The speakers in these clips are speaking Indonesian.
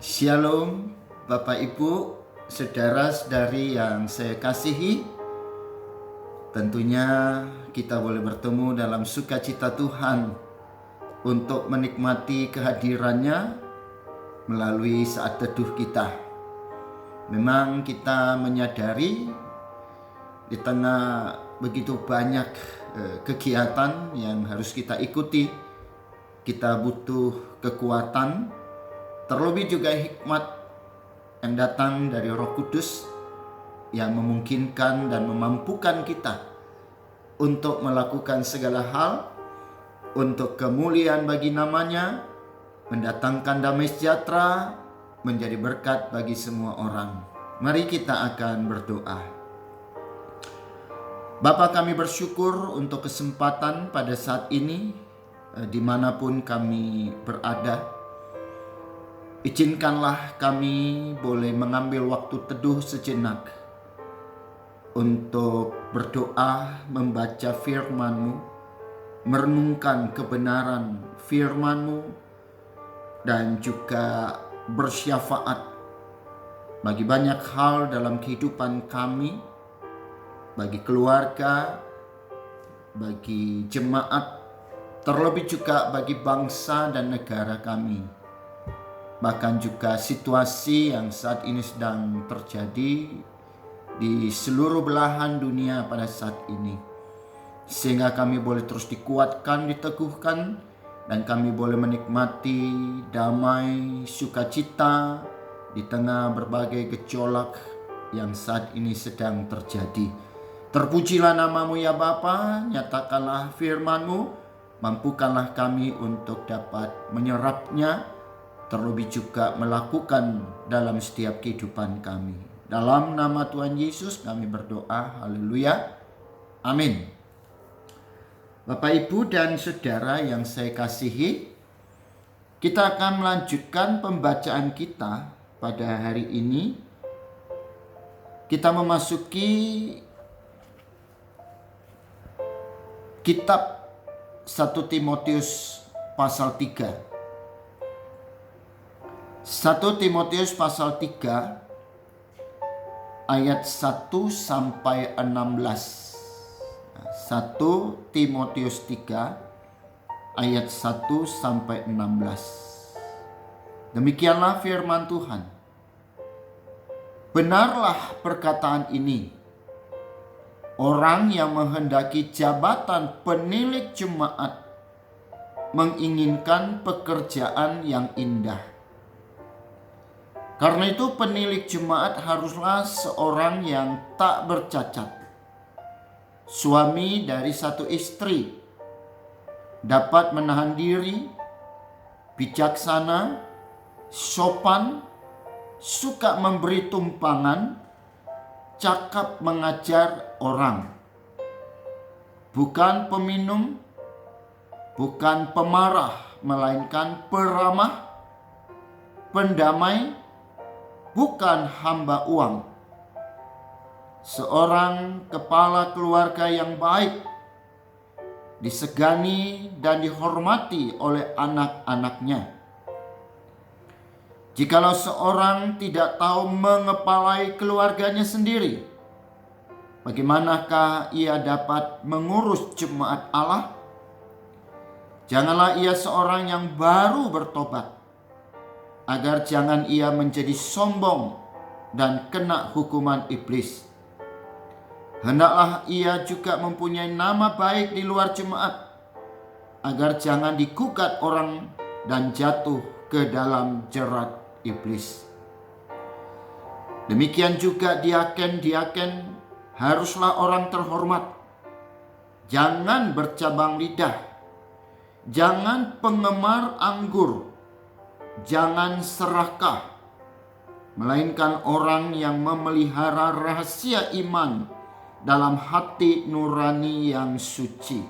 Shalom Bapak Ibu, saudara-saudari yang saya kasihi. Tentunya kita boleh bertemu dalam sukacita Tuhan untuk menikmati kehadirannya melalui saat teduh kita. Memang kita menyadari di tengah begitu banyak kegiatan yang harus kita ikuti, kita butuh kekuatan, terlebih juga hikmat yang datang dari Roh Kudus yang memungkinkan dan memampukan kita untuk melakukan segala hal untuk kemuliaan bagi namanya, mendatangkan damai sejahtera, menjadi berkat bagi semua orang. Mari kita akan berdoa. Bapa, kami bersyukur untuk kesempatan pada saat ini, dimanapun kami berada. Izinkanlah kami boleh mengambil waktu teduh sejenak untuk berdoa, membaca firman-Mu, merenungkan kebenaran firman-Mu, dan juga bersyafaat bagi banyak hal dalam kehidupan kami, bagi keluarga, bagi jemaat, terlebih juga bagi bangsa dan negara kami. Bahkan juga situasi yang saat ini sedang terjadi di seluruh belahan dunia pada saat ini. Sehingga kami boleh terus dikuatkan, diteguhkan, dan kami boleh menikmati damai, sukacita di tengah berbagai gejolak yang saat ini sedang terjadi. Terpujilah nama-Mu ya Bapa, nyatakanlah firman-Mu, mampukanlah kami untuk dapat menyerapnya, terlebih juga melakukan dalam setiap kehidupan kami. Dalam nama Tuhan Yesus kami berdoa, haleluya, amin. Bapak, Ibu, dan Saudara yang saya kasihi, kita akan melanjutkan pembacaan kita pada hari ini. Kita memasuki kitab 1 Timotius pasal 3. 1 Timotius pasal 3 ayat 1 sampai 16. 1 Timotius 3 ayat 1 sampai 16. Demikianlah firman Tuhan. Benarlah perkataan ini. Orang yang menghendaki jabatan penilik jemaat menginginkan pekerjaan yang indah. Karena itu penilik jemaat haruslah seorang yang tak bercacat, suami dari satu istri, dapat menahan diri, bijaksana, sopan, suka memberi tumpangan, cakap mengajar orang, bukan peminum, bukan pemarah, melainkan peramah, pendamai, bukan hamba uang, seorang kepala keluarga yang baik, disegani dan dihormati oleh anak-anaknya. Jikalau seorang tidak tahu mengepalai keluarganya sendiri, bagaimanakah ia dapat mengurus jemaat Allah? Janganlah ia seorang yang baru bertobat, agar jangan ia menjadi sombong dan kena hukuman iblis. Hendaklah ia juga mempunyai nama baik di luar jemaat, agar jangan digugat orang dan jatuh ke dalam jerat iblis. Demikian juga diaken-diaken haruslah orang terhormat. Jangan bercabang lidah, jangan penggemar anggur, jangan serakah, melainkan orang yang memelihara rahasia iman dalam hati nurani yang suci.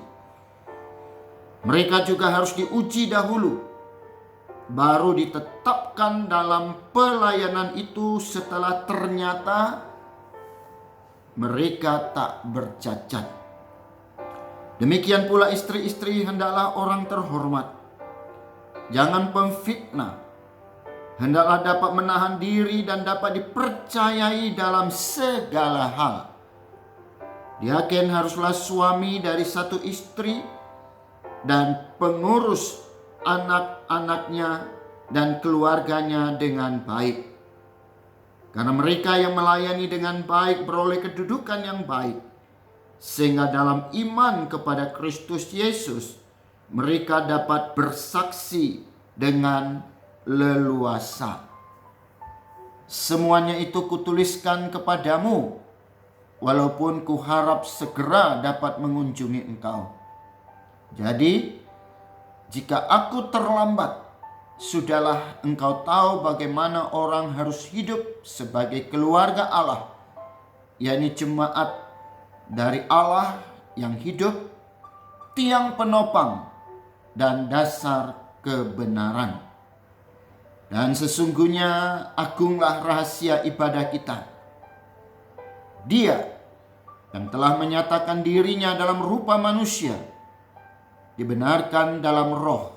Mereka juga harus diuji dahulu, baru ditetapkan dalam pelayanan itu setelah ternyata mereka tak bercacat. Demikian pula istri-istri hendaklah orang terhormat. Jangan pemfitnah, Hendaklah dapat menahan diri dan dapat dipercayai dalam segala hal. Diaken haruslah suami dari satu istri dan pengurus anak-anaknya dan keluarganya dengan baik. Karena mereka yang melayani dengan baik beroleh kedudukan yang baik, sehingga dalam iman kepada Kristus Yesus mereka dapat bersaksi dengan leluasa. Semuanya itu kutuliskan kepadamu, walaupun kuharap segera dapat mengunjungi engkau. Jadi, jika aku terlambat, sudahlah engkau tahu bagaimana orang harus hidup sebagai keluarga Allah, yakni jemaat dari Allah yang hidup, tiang penopang dan dasar kebenaran. Dan sesungguhnya agunglah rahasia ibadah kita. Dia yang telah menyatakan dirinya dalam rupa manusia, dibenarkan dalam roh,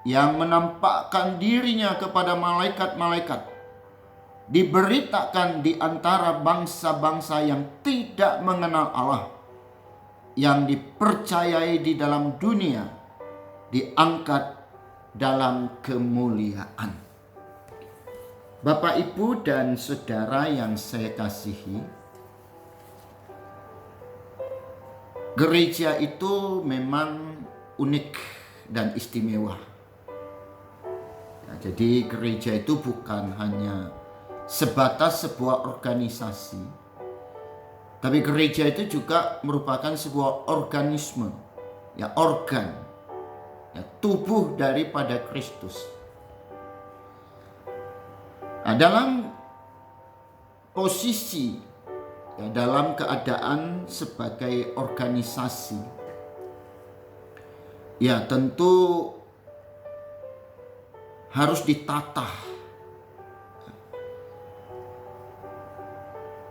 yang menampakkan dirinya kepada malaikat-malaikat, diberitakan di antara bangsa-bangsa yang tidak mengenal Allah, yang dipercayai di dalam dunia, diangkat dalam kemuliaan. Bapak, Ibu, dan saudara yang saya kasihi, gereja itu memang unik dan istimewa. Ya, jadi gereja itu bukan hanya sebatas sebuah organisasi, tapi gereja itu juga merupakan sebuah organisme, ya organ, ya, tubuh daripada Kristus. Nah, dalam posisi, ya, dalam keadaan sebagai organisasi, ya tentu harus ditata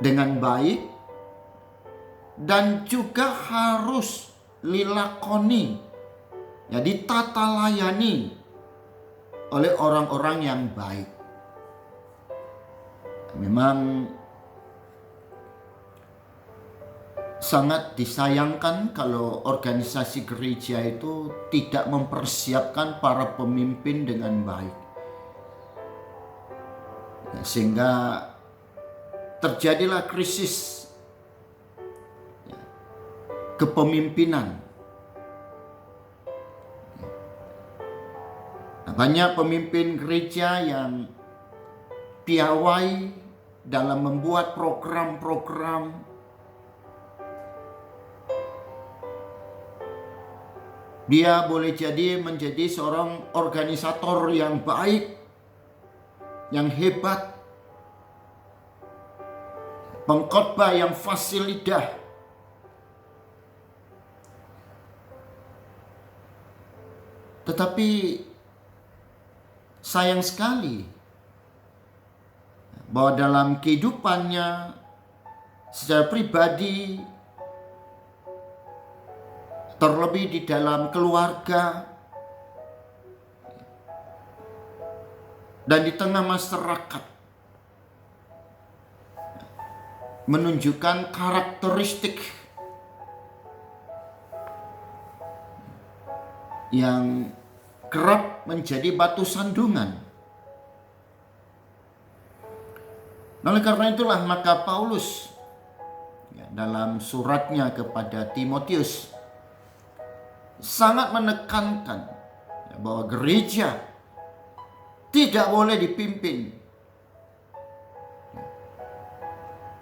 dengan baik dan juga harus dilakoni, ya ditata layani oleh orang-orang yang baik. Memang sangat disayangkan kalau organisasi gereja itu tidak mempersiapkan para pemimpin dengan baik, ya, sehingga terjadilah krisis, ya, kepemimpinan. Nah, banyak pemimpin gereja yang piawai dalam membuat program-program, dia boleh jadi menjadi seorang organisator yang baik, yang hebat, pengkhotbah yang fasih lidah, tetapi sayang sekali bahwa dalam kehidupannya secara pribadi, terlebih di dalam keluarga dan di tengah masyarakat, menunjukkan karakteristik yang kerap menjadi batu sandungan. Oleh karena itulah maka Paulus, ya, dalam suratnya kepada Timotius sangat menekankan, ya, bahwa gereja tidak boleh dipimpin,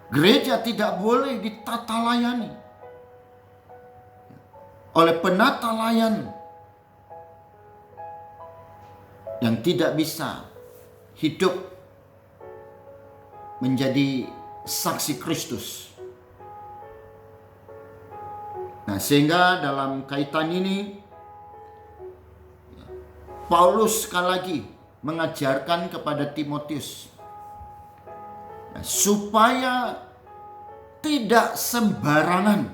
gereja tidak boleh ditata layani oleh penata layan yang tidak bisa hidup menjadi saksi Kristus. Nah, sehingga dalam kaitan ini Paulus sekali lagi mengajarkan kepada Timotius, supaya tidak sembarangan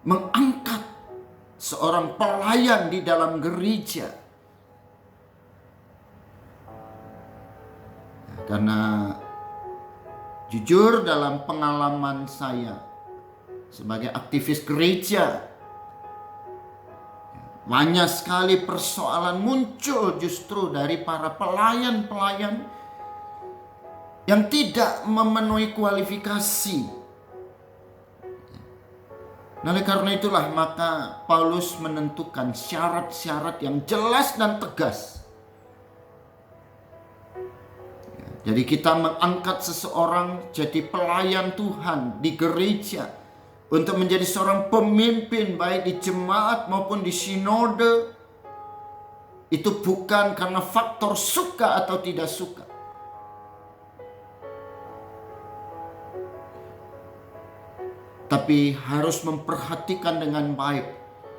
mengangkat seorang pelayan di dalam gereja Karena jujur dalam pengalaman saya sebagai aktivis gereja, banyak sekali persoalan muncul justru dari para pelayan-pelayan yang tidak memenuhi kualifikasi. Oleh karena itulah maka Paulus menentukan syarat-syarat yang jelas dan tegas. Jadi kita mengangkat seseorang jadi pelayan Tuhan di gereja untuk menjadi seorang pemimpin baik di jemaat maupun di sinode, itu bukan karena faktor suka atau tidak suka. Tapi harus memperhatikan dengan baik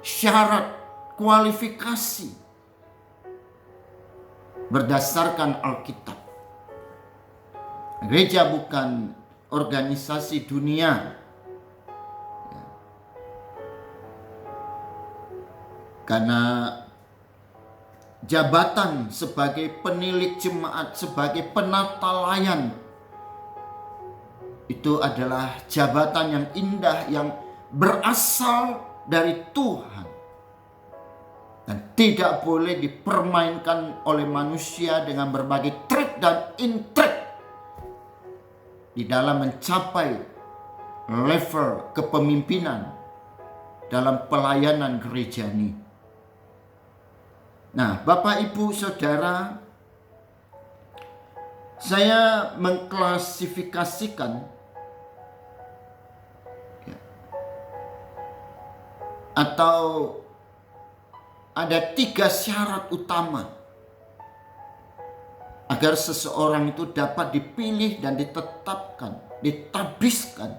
syarat kualifikasi berdasarkan Alkitab. Gereja bukan organisasi dunia. Karena jabatan sebagai penilik jemaat, sebagai penata layan, itu adalah jabatan yang indah yang berasal dari Tuhan dan tidak boleh dipermainkan oleh manusia dengan berbagai trik dan intrik di dalam mencapai level kepemimpinan dalam pelayanan gereja ini. Nah, Bapak Ibu Saudara, saya mengklasifikasikan atau ada 3 syarat utama agar seseorang itu dapat dipilih dan ditetapkan, ditabiskan.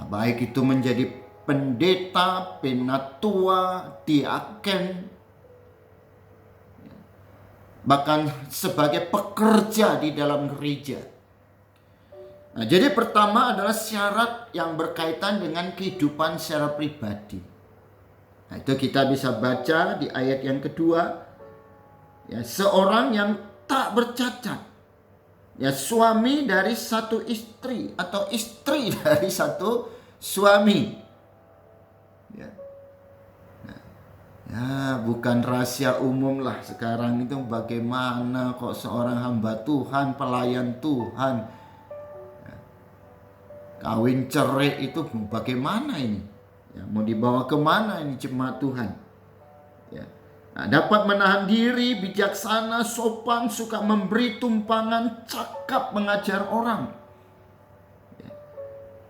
Nah, baik itu menjadi pendeta, penatua, diaken, bahkan sebagai pekerja di dalam gereja. Nah, jadi pertama adalah syarat yang berkaitan dengan kehidupan secara pribadi. Nah, itu kita bisa baca di ayat yang kedua. Ya, seorang yang tak bercacat. Ya, suami dari satu istri atau istri dari satu suami. Ya. Ya, bukan rahasia umum lah sekarang itu bagaimana kok seorang hamba Tuhan, pelayan Tuhan, kawin cerai itu bagaimana ini? Ya, mau dibawa kemana ini jemaat Tuhan? Ya. Nah, dapat menahan diri, bijaksana, sopan, suka memberi tumpangan, cakap mengajar orang. Ya.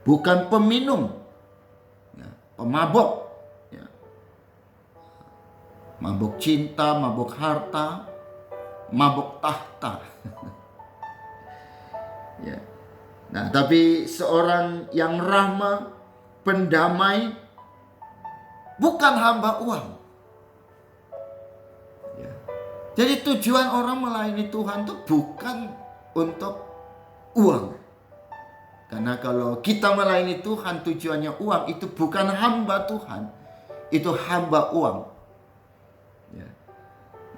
Bukan peminum, ya, pemabok. Ya. Mabuk cinta, mabuk harta, mabuk tahta. Ya. Nah, tapi seorang yang rahma, pendamai, bukan hamba uang. Ya. Jadi tujuan orang melayani Tuhan itu bukan untuk uang. Karena kalau kita melayani Tuhan tujuannya uang, itu bukan hamba Tuhan, itu hamba uang. Ya.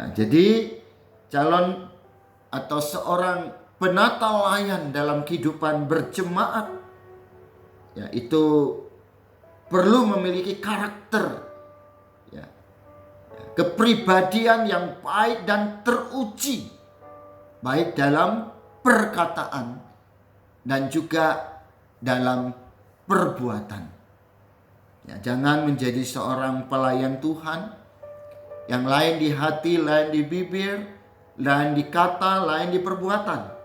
Nah, jadi calon atau seorang penata layan dalam kehidupan berjemaat, ya, itu perlu memiliki karakter, ya, kepribadian yang baik dan teruji, baik dalam perkataan dan juga dalam perbuatan. Ya, jangan menjadi seorang pelayan Tuhan yang lain di hati, lain di bibir, lain di kata, lain di perbuatan.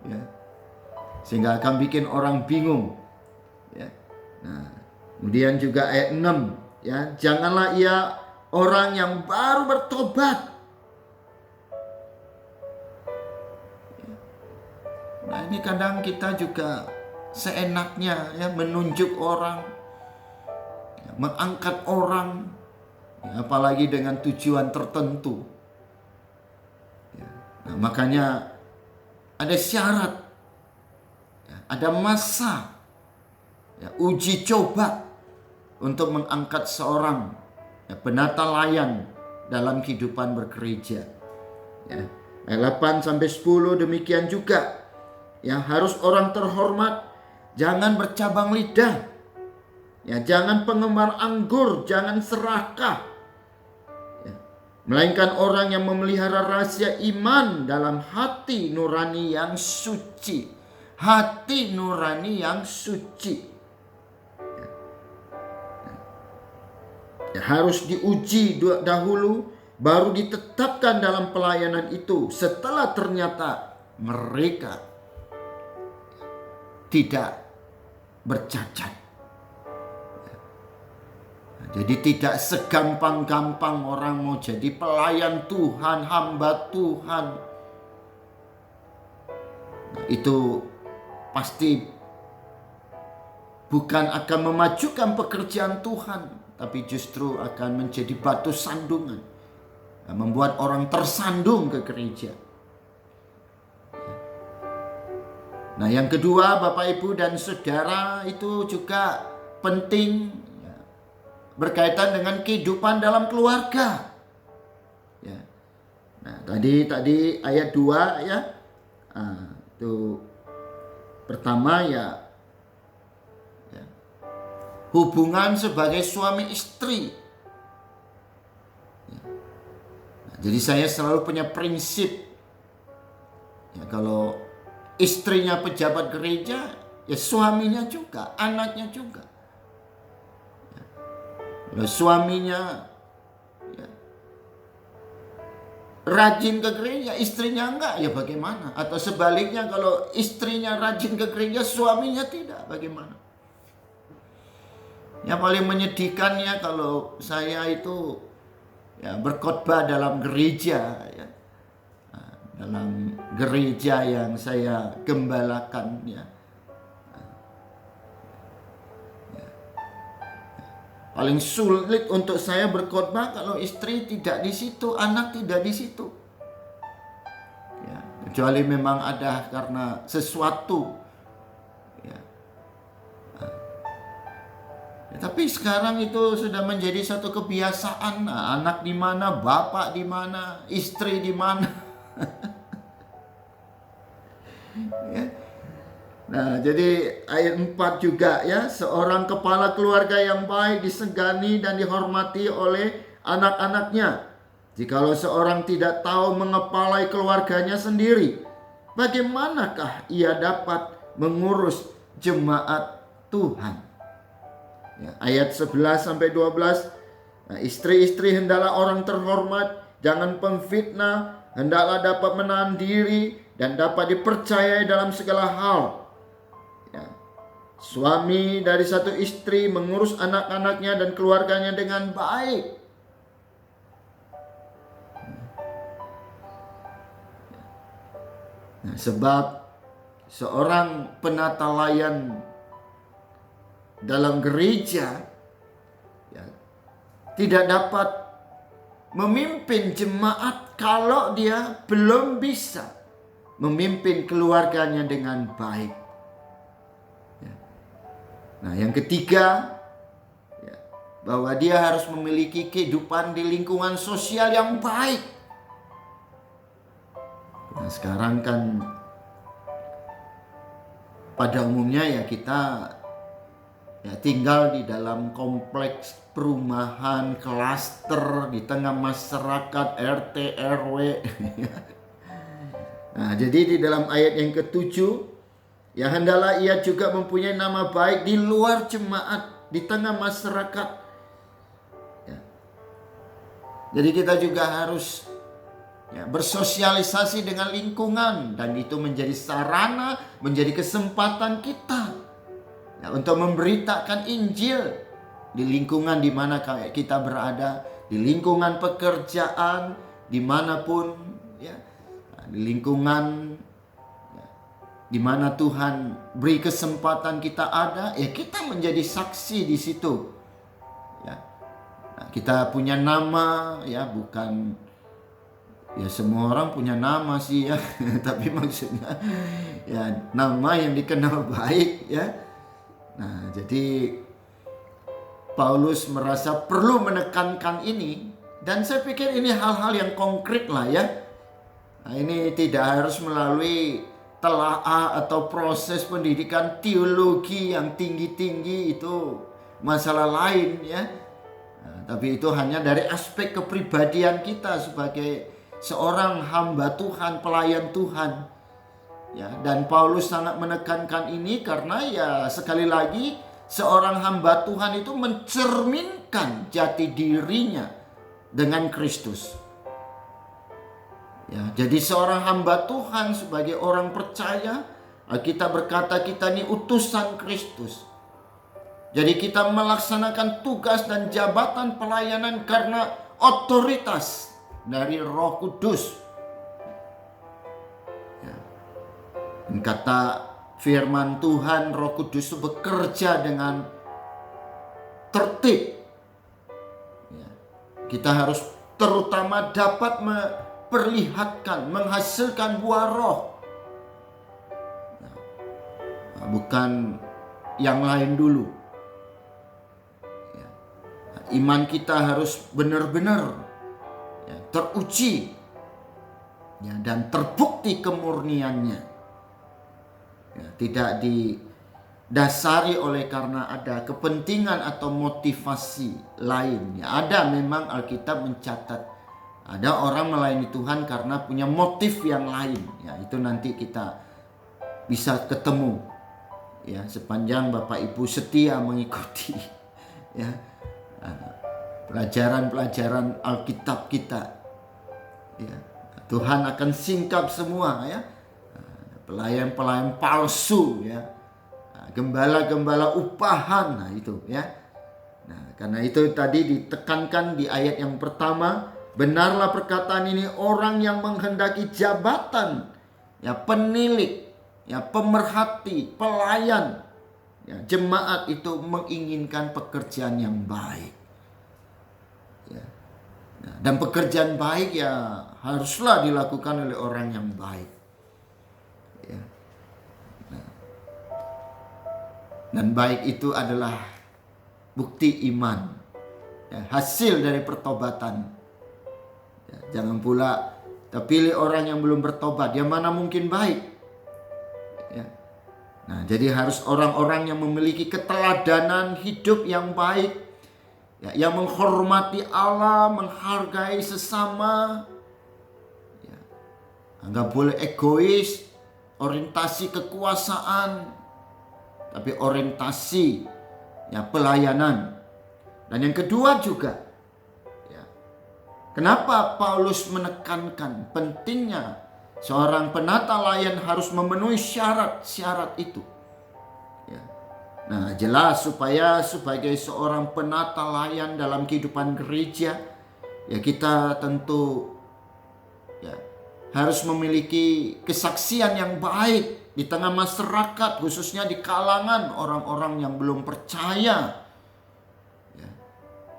Ya. Sehingga akan bikin orang bingung. Ya. Nah, kemudian juga ayat 6, ya, janganlah ia orang yang baru bertobat. Ya. Nah, ini kadang kita juga seenaknya, ya, menunjuk orang, ya, mengangkat orang, ya, apalagi dengan tujuan tertentu. Ya. Nah, makanya ada syarat, ya, ada masa, ya, uji coba untuk mengangkat seorang, ya, penata layan dalam kehidupan bergereja. Ya. Ayat 8 sampai 10 demikian juga. Yang harus orang terhormat, jangan bercabang lidah. Ya, jangan penggemar anggur, jangan serakah. Ya, melainkan orang yang memelihara rahasia iman dalam hati nurani yang suci. Hati nurani yang suci. Ya, harus diuji dahulu, baru ditetapkan dalam pelayanan itu setelah ternyata mereka tidak bercacat. Jadi tidak segampang-gampang orang mau jadi pelayan Tuhan, hamba Tuhan. Nah, itu pasti bukan akan memajukan pekerjaan Tuhan, tapi justru akan menjadi batu sandungan. Nah, membuat orang tersandung ke gereja. Nah, yang kedua, Bapak, Ibu, dan Saudara, itu juga penting berkaitan dengan kehidupan dalam keluarga. Ya. Nah, tadi ayat 2 ya. Itu pertama ya, hubungan sebagai suami istri. Ya. Nah, jadi saya selalu punya prinsip. Ya, kalau istrinya pejabat gereja, ya suaminya juga, anaknya juga. Kalau suaminya ya, rajin ke gereja, istrinya enggak, ya bagaimana? Atau sebaliknya, kalau istrinya rajin ke gereja, suaminya tidak, bagaimana? Yang paling menyedihkannya kalau saya itu ya berkhotbah dalam gereja, ya, dalam gereja yang saya gembalakan, ya. Paling sulit untuk saya berkhotbah kalau istri tidak di situ, anak tidak di situ. Ya, kecuali memang ada karena sesuatu. Ya. Ya, tapi sekarang itu sudah menjadi satu kebiasaan. Nah, anak di mana, bapak di mana, istri di mana. Ya. Nah, jadi ayat 4 juga ya, seorang kepala keluarga yang baik disegani dan dihormati oleh anak-anaknya. Jikalau seorang tidak tahu mengepalai keluarganya sendiri, bagaimanakah ia dapat mengurus jemaat Tuhan? Ya, ayat 11 sampai 12. Nah, istri-istri hendaklah orang terhormat, jangan pemfitnah, hendaklah dapat menahan diri dan dapat dipercayai dalam segala hal. Suami dari satu istri mengurus anak-anaknya dan keluarganya dengan baik. Nah, sebab seorang penata layan dalam gereja ya, tidak dapat memimpin jemaat kalau dia belum bisa memimpin keluarganya dengan baik. Nah, yang ketiga, ya, bahwa dia harus memiliki kehidupan di lingkungan sosial yang baik. Nah, sekarang kan pada umumnya ya kita ya tinggal di dalam kompleks perumahan, klaster, di tengah masyarakat, RT, RW. Nah, jadi di dalam ayat yang ke-7, ya hendaklah ia juga mempunyai nama baik di luar jemaat, di tengah masyarakat. Ya. Jadi kita juga harus ya, bersosialisasi dengan lingkungan, dan itu menjadi sarana, menjadi kesempatan kita ya, untuk memberitakan Injil di lingkungan di mana kita berada, di lingkungan pekerjaan, dimanapun, ya, di lingkungan di mana Tuhan beri kesempatan kita ada, ya kita menjadi saksi di situ. Ya. Nah, kita punya nama, ya bukan ya semua orang punya nama sih ya, tapi maksudnya ya nama yang dikenal baik ya. Nah, jadi Paulus merasa perlu menekankan ini, dan saya pikir ini hal-hal yang konkret lah ya. Nah, ini tidak harus melalui telaah atau proses pendidikan teologi yang tinggi-tinggi, itu masalah lain ya. Nah, tapi itu hanya dari aspek kepribadian kita sebagai seorang hamba Tuhan, pelayan Tuhan. Ya, dan Paulus sangat menekankan ini karena ya sekali lagi seorang hamba Tuhan itu mencerminkan jati dirinya dengan Kristus. Ya, jadi seorang hamba Tuhan sebagai orang percaya, kita berkata kita ini utusan Kristus. Jadi kita melaksanakan tugas dan jabatan pelayanan karena otoritas dari Roh Kudus. Ya. Dan kata firman Tuhan, Roh Kudus itu bekerja dengan tertib. Ya. Kita harus terutama dapat memperlihatkan, menghasilkan buah roh. Nah, bukan yang lain dulu. Ya. Nah, iman kita harus benar-benar ya, teruji ya, dan terbukti kemurniannya. Ya, tidak didasari oleh karena ada kepentingan atau motivasi lain. Ya, ada memang Alkitab mencatat ada orang melayani Tuhan karena punya motif yang lain. Ya, itu nanti kita bisa ketemu. Ya, sepanjang Bapak Ibu setia mengikuti ya pelajaran-pelajaran Alkitab kita. Ya, Tuhan akan singkap semua ya. Pelayan-pelayan palsu ya. Gembala-gembala upahan, nah itu ya. Nah, karena itu tadi ditekankan di ayat yang pertama, benarlah perkataan ini, orang yang menghendaki jabatan, ya penilik, ya pemerhati, pelayan, ya jemaat itu menginginkan pekerjaan yang baik. Ya. Nah, dan pekerjaan baik ya haruslah dilakukan oleh orang yang baik. Ya. Nah. Dan baik itu adalah bukti iman, ya, hasil dari pertobatan. Ya, jangan pula kita pilih orang yang belum bertobat, yang mana mungkin baik. Ya. Nah, jadi harus orang-orang yang memiliki keteladanan hidup yang baik, ya, yang menghormati Allah, menghargai sesama, ya. Nggak boleh egois, orientasi kekuasaan, tapi orientasi ya pelayanan. Dan yang kedua juga, ya, kenapa Paulus menekankan pentingnya seorang penata layan harus memenuhi syarat-syarat itu. Ya. Nah, jelas supaya sebagai seorang penata layan dalam kehidupan gereja, ya kita tentu ya harus memiliki kesaksian yang baik di tengah masyarakat, khususnya di kalangan orang-orang yang belum percaya. Ya.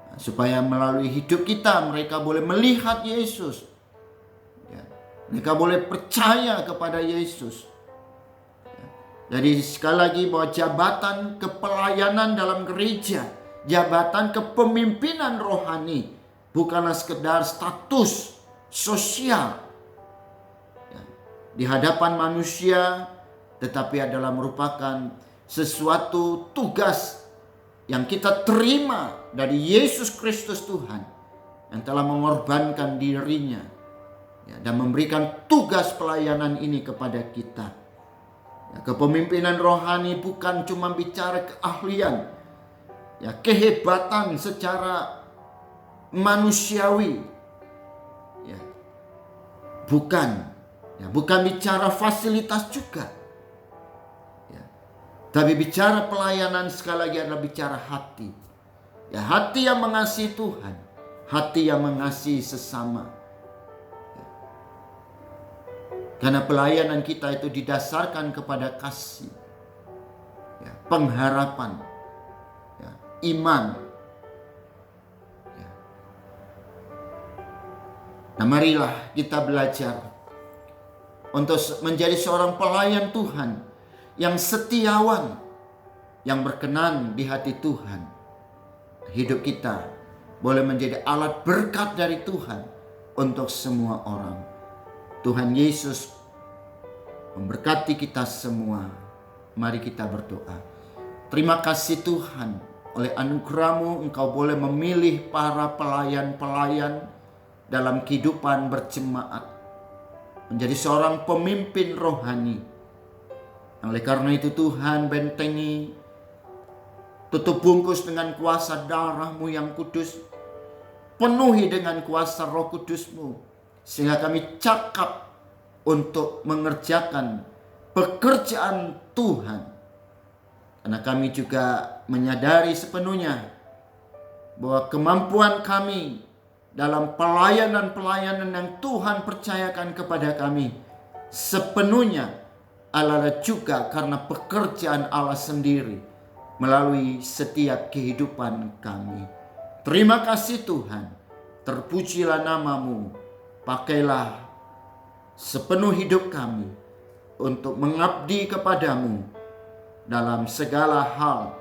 Nah, supaya melalui hidup kita mereka boleh melihat Yesus. Ya. Mereka boleh percaya kepada Yesus. Ya. Jadi sekali lagi bahwa jabatan kepelayanan dalam gereja, jabatan kepemimpinan rohani bukanlah sekedar status sosial di hadapan manusia, tetapi adalah merupakan sesuatu tugas yang kita terima dari Yesus Kristus Tuhan yang telah mengorbankan dirinya ya, dan memberikan tugas pelayanan ini kepada kita. Ya, kepemimpinan rohani bukan cuma bicara keahlian, ya, kehebatan secara manusiawi, ya, bukan. Ya, bukan bicara fasilitas juga. Ya. Tapi bicara pelayanan sekali lagi adalah bicara hati. Ya, hati yang mengasihi Tuhan. Hati yang mengasihi sesama. Ya. Karena pelayanan kita itu didasarkan kepada kasih. Ya, pengharapan. Ya, iman. Ya. Nah, marilah kita belajar untuk menjadi seorang pelayan Tuhan yang setiawan, yang berkenan di hati Tuhan. Hidup kita boleh menjadi alat berkat dari Tuhan untuk semua orang. Tuhan Yesus memberkati kita semua. Mari kita berdoa. Terima kasih Tuhan, oleh anugerah-Mu Engkau boleh memilih para pelayan-pelayan dalam kehidupan berjemaat menjadi seorang pemimpin rohani. Oleh karena itu Tuhan, bentengi, tutup bungkus dengan kuasa darah-Mu yang kudus, penuhi dengan kuasa Roh Kudus-Mu, sehingga kami cakap untuk mengerjakan pekerjaan Tuhan. Karena kami juga menyadari sepenuhnya bahwa kemampuan kami dalam pelayanan-pelayanan yang Tuhan percayakan kepada kami sepenuhnya adalah juga karena pekerjaan Allah sendiri melalui setiap kehidupan kami. Terima kasih Tuhan, terpujilah nama-Mu. Pakailah sepenuh hidup kami untuk mengabdi kepadamu dalam segala hal,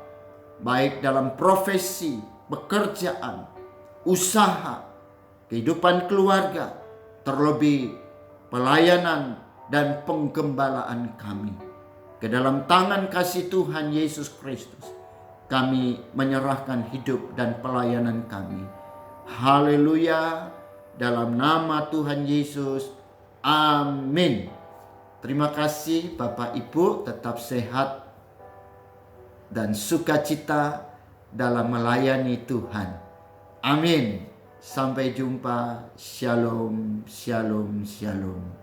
baik dalam profesi, pekerjaan, usaha, kehidupan keluarga, terlebih pelayanan dan penggembalaan kami. Ke dalam tangan kasih Tuhan Yesus Kristus, kami menyerahkan hidup dan pelayanan kami. Haleluya, dalam nama Tuhan Yesus, amin. Terima kasih Bapak Ibu, tetap sehat dan sukacita dalam melayani Tuhan. Amin. Sampai jumpa. Shalom, shalom, shalom.